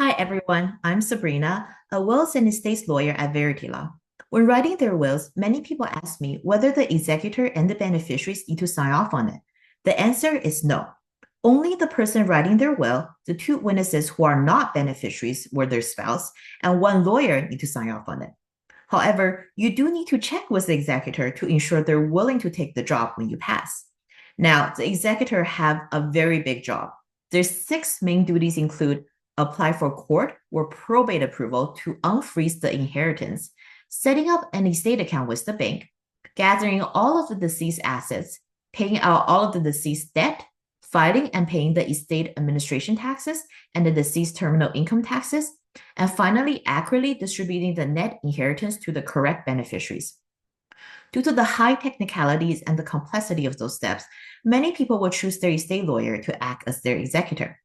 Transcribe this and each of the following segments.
Hi, everyone. I'm Sabrina, a wills and estates lawyer at Varity Law. When writing their wills, many people ask me whether the executor and the beneficiaries need to sign off on it. The answer is no. Only the person writing their will, the two witnesses who are not beneficiaries were their spouse, and one lawyer need to sign off on it. However, you do need to check with the executor to ensure they're willing to take the job when you pass. Now, the executor have a very big job. Their six main duties include apply for court or probate approval to unfreeze the inheritance, setting up an estate account with the bank, gathering all of the deceased assets, paying out all of the deceased debt, filing and paying the estate administration taxes and the deceased terminal income taxes, and finally, accurately distributing the net inheritance to the correct beneficiaries. Due to the high technicalities and the complexity of those steps, many people will choose their estate lawyer to act as their executor.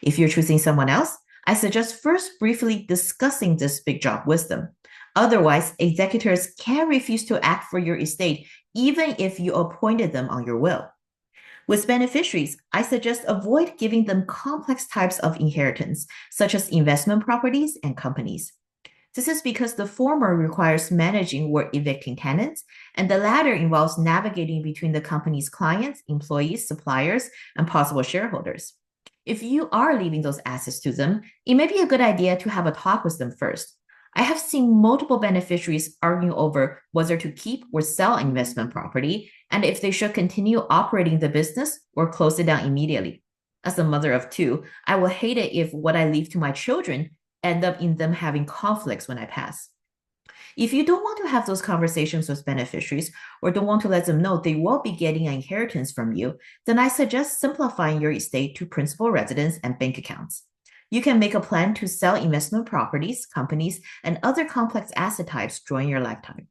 If you're choosing someone else, I suggest first briefly discussing this big job with them. Otherwise, executors can refuse to act for your estate even if you appointed them on your will. With beneficiaries, I suggest avoid giving them complex types of inheritance, such as investment properties and companies. This is because the former requires managing or evicting tenants, and the latter involves navigating between the company's clients, employees, suppliers, and possible shareholders. If you are leaving those assets to them, it may be a good idea to have a talk with them first. I have seen multiple beneficiaries arguing over whether to keep or sell investment property and if they should continue operating the business or close it down immediately. As a mother of two, I will hate it if what I leave to my children end up in them having conflicts when I pass. If you don't want to have those conversations with beneficiaries or don't want to let them know they will be getting an inheritance from you, then I suggest simplifying your estate to principal residence and bank accounts. You can make a plan to sell investment properties, companies, and other complex asset types during your lifetime.